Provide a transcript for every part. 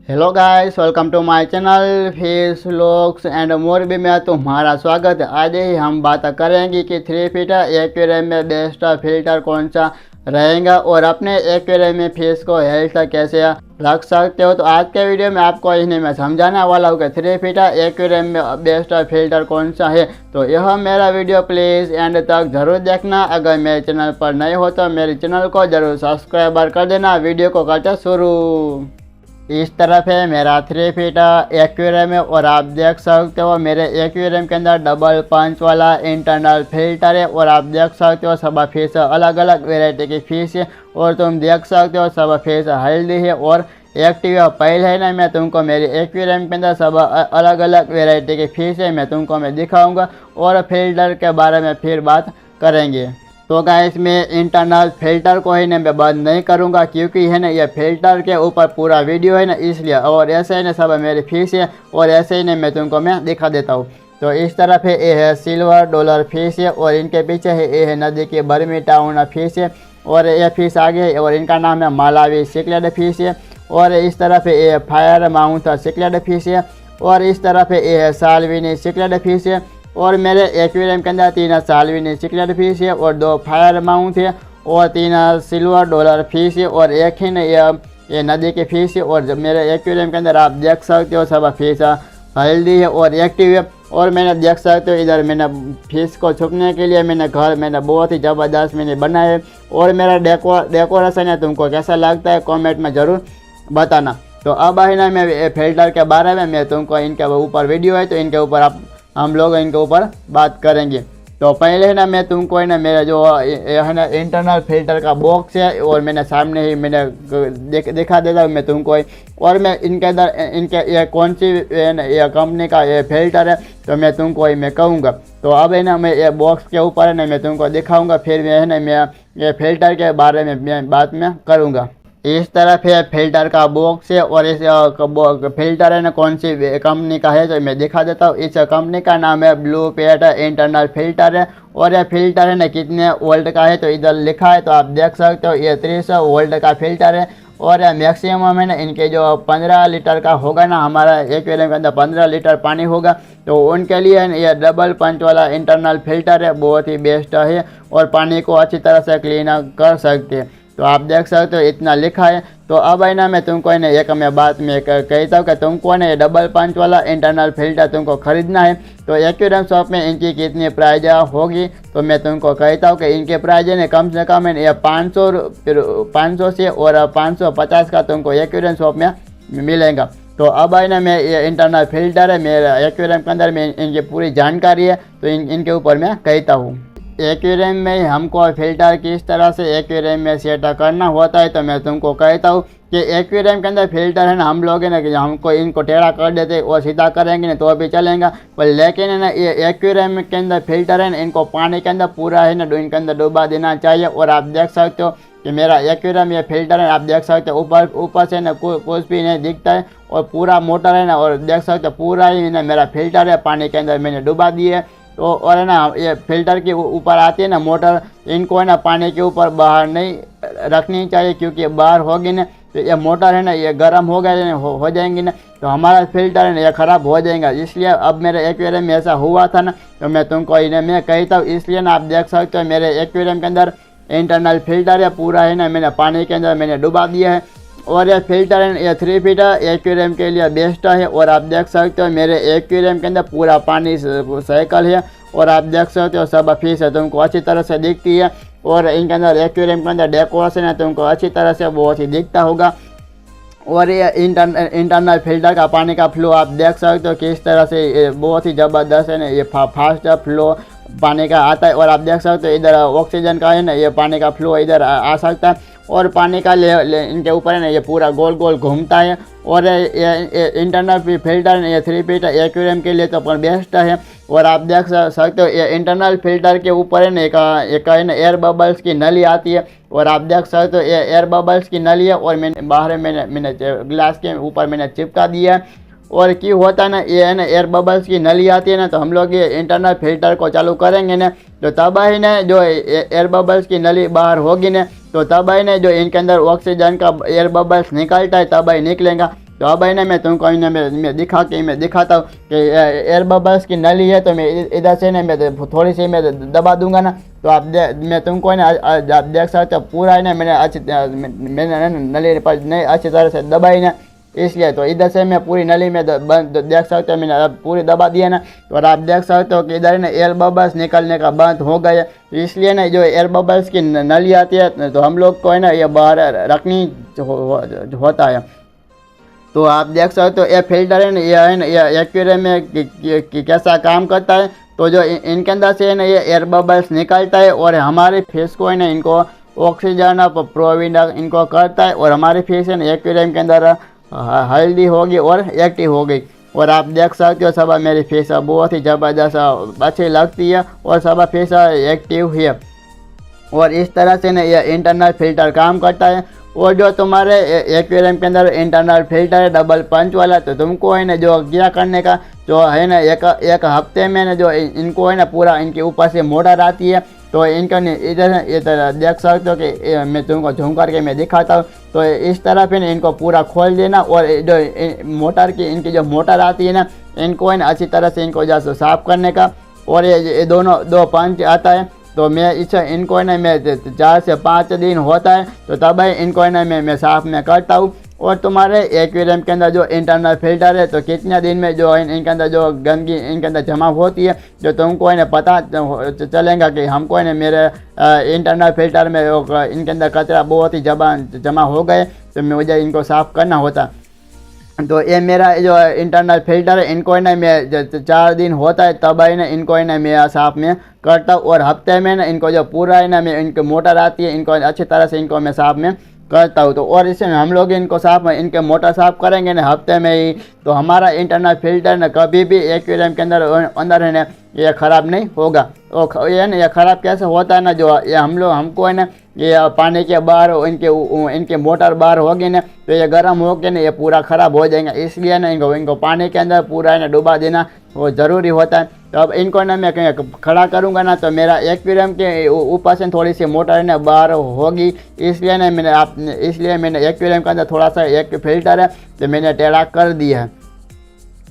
Hello guys, welcome to my channel face locks and Morbi में तुम्हारा स्वागत है। आज ही हम बात करेंगे कि 3 फीट एक्वेरियम में बेस्ट फिल्टर कौन सा रहेगा और अपने एक्वेरियम में फिश को हेल्थ कैसे रख सकते हो। तो आज के वीडियो में आपको इन्हें मैं समझाने वाला हूँ कि 3 फीट एक्वेरियम में बेस्ट फिल्टर कौन सा है। तो यह मेरा वीडियो प्लीज़ एंड तक जरूर देखना। अगर मेरे चैनल पर नए हो तो मेरे चैनल को जरूर सब्सक्राइब कर देना। वीडियो को करते शुरू। इस तरफ है मेरा 3 फीट एक्वेरियम है और आप देख सकते हो मेरे एक्वेरियम के अंदर डबल पंच वाला इंटरनल फिल्टर है और आप देख सकते हो सब फिश अलग अलग वेराइटी की फिश है और तुम देख सकते हो सब फिश हेल्दी है और एक्टिव है। पहले है ना मैं तुमको मेरे एक्वेरियम के अंदर सब अलग अलग वेराइटी की फिश है मैं तुमको दिखाऊंगा और फिल्टर के बारे में फिर बात करेंगे। तो गाइस मैं इंटरनल फिल्टर को ही ना मैं बंद नहीं करूंगा क्योंकि है ना ये फिल्टर के ऊपर पूरा वीडियो है ना इसलिए। और ऐसे ही ना सब मेरी फिश है और ऐसे ही ना मैं तुमको दिखा देता हूँ। तो इस तरफ है ये है सिल्वर डॉलर फिश है और इनके पीछे है ये है नदी के बर्मी टाउन फिश है और ये फिश आगे है और इनका नाम है मालावी सिक्लेड फिश है। और इस तरफ है ये फायर माउथ सिक्लेड फिश है और इस तरफ है ये है साल्विनी सिक्लेड फिश है। और मेरे एक्वेरियम के अंदर 3 साल्विनी सिक्लेड फिश है और 2 फायर माउथ है और 3 सिल्वर डॉलर फिश है और एक ही ये नदी की फिश है। और मेरे एक्वेरियम के अंदर आप देख सकते हो सब फिश हेल्दी है और एक्टिव है। और मैंने देख सकते हो इधर मैंने फिश को छुपने के लिए मैंने बहुत ही ज़बरदस्त बनाया है। और मेरा डेकोरेशन है तुमको कैसा लगता है कमेंट में ज़रूर बताना। तो अब है ना मैं फिल्टर के बारे में मैं तुमको इनके ऊपर वीडियो है तो इनके ऊपर हम लोग इनके ऊपर बात करेंगे। तो पहले है ना मैं तुमको है ना मेरा जो है ना इंटरनल फिल्टर का बॉक्स है और मैंने सामने ही दिखा देता हूँ मैं तुमको। और मैं इनके अंदर इनके ये कौन सी ये कंपनी का ये फिल्टर है तो मैं तुमको मैं कहूँगा। तो अब है ना मैं ये बॉक्स के ऊपर है ना मैं तुमको दिखाऊँगा फिर मैं है ना मैं ये फिल्टर के बारे में मैं बात में करूँगा। इस तरफ है फिल्टर का बॉक्स है और इस फिल्टर है ना कौन सी कंपनी का है तो मैं दिखा देता हूँ। इस कंपनी का नाम है ब्लू पेट इंटरनल फिल्टर है। और यह फिल्टर है ना कितने वोल्ट का है तो इधर लिखा है तो आप देख सकते हो ये 300 वोल्ट का फिल्टर है। और मैक्सिमम है ना इनके जो 15 लीटर का होगा ना हमारा एक्वेरियम के अंदर 15 लीटर पानी होगा तो उनके लिए ये डबल पंच वाला इंटरनल फिल्टर है बहुत ही बेस्ट है और पानी को अच्छी तरह से क्लीन कर सकते हैं। तो आप देख सकते हो इतना लिखा है। तो अब है ना मैं तुमको है ना एक मैं बात में कहता हूँ कि तुमको ना डबल पंच वाला इंटरनल फिल्टर तुमको खरीदना है तो एक्वेरियम शॉप में इनकी कितनी प्राइस होगी तो मैं तुमको कहता हूँ कि इनके प्राइस है कम से कम है 500 से और 550 का तुमको एक्वेरियम शॉप में मिलेगा। तो अब है ना मैं ये इंटरनल फिल्टर है मेरे एक्वेरियम के अंदर में इनकी पूरी जानकारी है तो इनके ऊपर मैं कहता हूँ। एक्वेरियम में हमको फिल्टर किस तरह से एक्वेरियम में सेट करना होता है तो मैं तुमको कहता हूँ कि एक्वेरियम के अंदर फिल्टर है ना हम लोग है ना कि हमको इनको टेढ़ा कर देते और सीधा करेंगे ना तो भी चलेगा पर लेकिन है ना ये एक्वेरियम के अंदर फिल्टर है ना इनको पानी के अंदर पूरा है ना इनके अंदर डुबा देना चाहिए। और आप देख सकते हो कि मेरा एक्वेरियम ये फिल्टर है आप देख सकते हो ऊपर से ना कुछ भी नहीं दिखता है और पूरा मोटर है ना और देख सकते हो पूरा ही ना मेरा फिल्टर है पानी के अंदर मैंने डुबा दिए है। तो और है ना ये फिल्टर के ऊपर आती है ना मोटर इनको है ना पानी के ऊपर बाहर नहीं रखनी चाहिए क्योंकि बाहर होगी ना तो ये मोटर है ना ये गर्म हो गए हो जाएंगी ना तो हमारा फिल्टर है ना ये ख़राब हो जाएगा। इसलिए अब मेरे एक्वेरियम में ऐसा हुआ था ना तो मैं तुमको इन्हें मैं कहता हूँ। इसलिए ना आप देख सकते हो मेरे एक्वेरियम के अंदर इंटरनल फिल्टर है पूरा है ना मैंने पानी के अंदर मैंने डुबा दिया है। और ये फिल्टर है ये 3 फीट एक्वेरियम के लिए बेस्ट है। और आप देख सकते हो मेरे एक्वेरियम के अंदर पूरा पानी साइकिल है और आप देख सकते हो सब फिश है तुमको अच्छी तरह से दिखती है। और इनके अंदर एक्वेरियम के अंदर डेकोरेशन है तुमको अच्छी तरह से बहुत ही दिखता होगा। और ये इंटरनल फिल्टर का पानी का फ्लो आप देख सकते हो किस तरह से बहुत ही ज़बरदस्त है ना ये फास्ट फ्लो पानी का आता है। और आप देख सकते हो इधर ऑक्सीजन का है ना ये पानी का फ्लो इधर आ सकता है और पानी का इनके ऊपर है ना ये पूरा गोल गोल घूमता है। और ये इंटरनल फिल्टर ये 3 फीट एक्वेरियम के लिए तो अपन बेस्ट है। और आप देख सकते हो ये इंटरनल फिल्टर के ऊपर है ना एक है ना एयर बबल्स की नली आती है और आप देख सकते हो ये एयर बबल्स की नली है और मैंने बाहर मैंने ग्लास के ऊपर मैंने चिपका दिया है। और क्यों होता है ना ये है ना एयर बबल्स की नली आती है ना तो हम लोग ये इंटरनल फिल्टर को चालू करेंगे ना तो तब ही ना जो एयर बबल्स की नली बाहर होगी ना तो तब ही ना जो इनके अंदर ऑक्सीजन का एयर बबल्स निकलता है तब ही निकलेगा। तो अब है ना मैं तुमको इन्हें मैं दिखाता हूँ कि एयर बबल्स की नली है। तो मैं इधर से ना मैं थोड़ी सी मैं दबा दूंगा ना, तो मैं तुमको ना आप देख सकते हो पूरा है ना मैंने नली पर नहीं अच्छी तरह से दबाई ना, इसलिए तो इधर से मैं पूरी नली में देख सकते हो मैंने अब पूरी दबा दिया ना। तो और आप देख सकते हो कि इधर ना एयर बबल्स निकलने का बंद हो गया। इसलिए ना जो एयर बबल्स की नली आती है तो हम लोग को है ना ये बाहर रखनी होता है। तो आप देख सकते हो ये फिल्टर है ना ये एक्वेरियम में कैसा काम करता है। तो जो इनके अंदर से है ना ये एयर बबल्स निकलता है और हमारे फेस को है ना इनको ऑक्सीजन प्रोवाइड इनको करता है और हमारी फेस है ना एक्वेरियम के अंदर हेल्दी होगी और एक्टिव हो गई। और आप देख सकते हो सब मेरी फेस बहुत ही ज़बरदस्त अच्छी लगती है और सब फेस एक्टिव है। और इस तरह से ना ये इंटरनल फिल्टर काम करता है। और जो तुम्हारे एक्वेरियम के अंदर इंटरनल फिल्टर है डबल पंच वाला, तो तुमको है ना जो क्या करने का जो है ना एक हफ्ते में ना जो इनको है ना पूरा इनके ऊपर से मोटर आती है। तो इनका इधर देख सकते हो कि मैं तुमको झूम करके मैं दिखाता हूँ। तो इस तरह पे ना इनको पूरा खोल देना और जो मोटर की इनकी जो मोटर आती है ना इनको है ना अच्छी तरह से इनको जैसे साफ़ करने का। और ये दोनों दो पंच आता है। तो मैं इनको है ना मैं 4 से 5 दिन होता है तो तब है इनको है ना मैं साफ में करता हूँ। और तुम्हारे एक्वेरियम के अंदर जो इंटरनल फिल्टर है तो कितने दिन में जो इनके अंदर जो गंदगी इनके अंदर जमा होती है जो तुमको है ना पता चलेगा कि हमको है ना मेरे इंटरनल फिल्टर में इनके अंदर कचरा बहुत ही जमा हो गए, तो मुझे इनको साफ़ करना होता। तो ये मेरा जो इंटरनल फिल्टर है इनको है ना मैं 4 दिन होता है तब है ना इनको है ना मैं साफ में करता हूँ। और हफ्ते में ना इनको जो पूरा है ना मैं इनकी मोटर आती है इनको अच्छी तरह से इनको मैं साफ में करता हूँ। तो और इसमें हम लोग इनको साफ इनके मोटर साफ करेंगे ना हफ्ते में ही, तो हमारा इंटरनल फिल्टर ना कभी भी एक्वेरियम के अंदर है ना ये ख़राब नहीं होगा। और ये ना ये ख़राब कैसे होता है ना जो ये हमको है ना ये पानी के बाहर इनके मोटर बाहर होगी ना तो ये गर्म होकर ना ये पूरा ख़राब हो जाएंगे। इसलिए ना इनको पानी के अंदर पूरा है ना डुबा देना वो ज़रूरी होता है। तो अब इनको ना मैं कहीं खड़ा करूँगा ना तो मेरा एक्वेरियम के ऊपर से थोड़ी सी मोटर ना बाहर होगी, इसलिए ना मैंने एक्वेरियम के अंदर थोड़ा सा एक फिल्टर है तो मैंने टेढ़ा कर दिया है।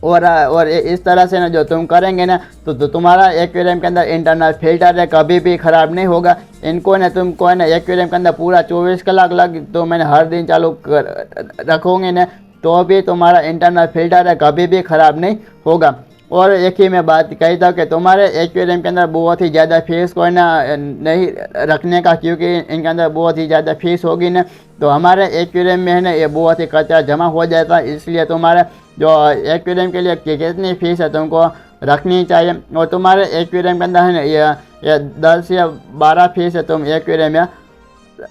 और इस तरह से ना जो तुम करेंगे ना तो तुम्हारा एक्वेरियम के अंदर इंटरनल फिल्टर है कभी भी ख़राब नहीं होगा। इनको ना तुमको है ना एक्वेरियम के अंदर पूरा 24 कलाक तो मैंने हर दिन चालू रखोगे ना तो भी तुम्हारा इंटरनल फिल्टर है कभी भी ख़राब नहीं होगा। और एक ही मैं बात कहता हूँ कि तुम्हारे एक्वेरियम के अंदर बहुत ही ज़्यादा फीस को ना नहीं रखने का, क्योंकि इनके अंदर बहुत ही ज़्यादा फीस होगी ना तो हमारे एक्वेरियम में है ना ये बहुत ही कचरा जमा हो जाता है। इसलिए तुम्हारे जो एक्वेरियम के लिए कितनी फ़ीस है तुमको रखनी चाहिए। और तुम्हारे एक्वेरियम के अंदर है ना ये 10 या 12 फीस है तुम एक्वेरियम में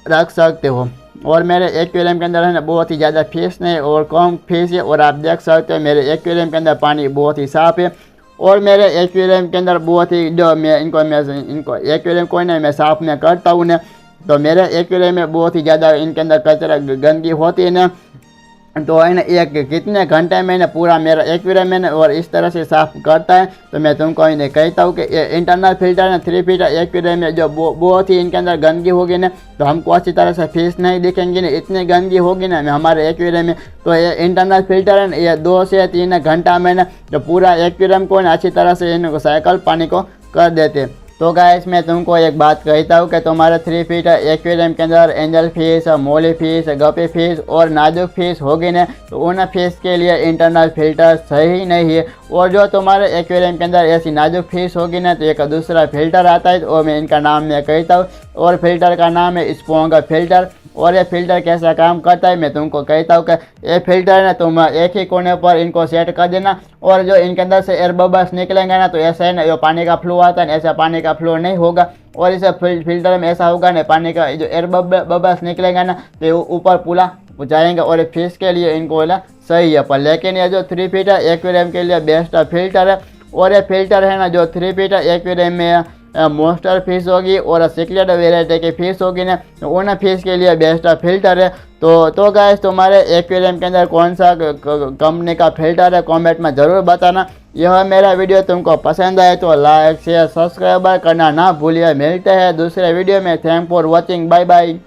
रख सकते हो। और मेरे एक्वेरियम के अंदर है ना बहुत ही ज़्यादा फीस नहीं और कम फीस है। और आप देख सकते हो मेरे एक्वेरियम के अंदर पानी बहुत ही साफ़ है। और मेरे एक्वेरियम के अंदर बहुत ही जो मैं इनको एक्वेरियम को ना मैं साफ़ में करता हूँ ना तो मेरे एक्वेरियम में बहुत ही ज़्यादा इनके अंदर कचरा गंदगी होती है ना तो है ना एक कितने घंटे में ना पूरा मेरा एक्वेरियम में और इस तरह से साफ़ करता है। तो मैं तुमको इन्हें कहता हूँ कि इंटरनल फिल्टर ना 3 फीट एक्वेरियम में जो बहुत ही इनके अंदर गंदगी होगी ना तो हमको अच्छी तरह से फीस नहीं दिखेंगी ना, इतनी गंदगी होगी ना हमारे एक्वेरियम में। तो ये इंटरनल फिल्टर है ना ये 2 से 3 घंटा में ना जो पूरा एक्वेरियम को ना अच्छी तरह से इनको साइकिल पानी को कर देते। तो गाइस मैं तुमको एक बात कहता हूँ कि तुम्हारे 3 फीट एक्वेरियम के अंदर एंजल फिश, मोली फिश, गपी फिश और नाजुक फिश होगी ना तो उन फिश के लिए इंटरनल फिल्टर सही नहीं है। और जो तुम्हारे एक्वेरियम के अंदर ऐसी नाजुक फिश होगी ना तो एक दूसरा फिल्टर आता है और मैं इनका नाम मैं कहता हूँ और फिल्टर का नाम है स्पोंग फिल्टर। और ये फिल्टर कैसा काम करता है मैं तुमको कहता हूँ कि ये फिल्टर ना तुम एक ही कोने पर इनको सेट कर देना और जो इनके अंदर से एयर बबल्स निकलेंगे ना तो ऐसा है ना जो पानी का फ्लो आता है ऐसा पानी का फ्लो नहीं होगा। और इस फिल्टर में ऐसा होगा ना पानी का जो एयर बबल्स निकलेंगे ना तो ऊपर पूरा जाएंगे और फिश के लिए इनको ना सही है। पर लेकिन ये जो 3 फीट एक्वेरियम के लिए बेस्ट फिल्टर है। और ये फिल्टर है ना जो 3 फीट एक्वेरियम में मोस्टर फिश होगी और सिक्लेट वेराइटी की फिश होगी ना तो उन फिश के लिए बेस्ट फिल्टर है। तो गाइस तुम्हारे एक्वेरियम के अंदर कौन सा कंपनी का फिल्टर है कमेंट में ज़रूर बताना। यह मेरा वीडियो तुमको पसंद आए तो लाइक शेयर सब्सक्राइब करना ना भूलिए। मिलते हैं दूसरे वीडियो में। Thank for watching, bye bye.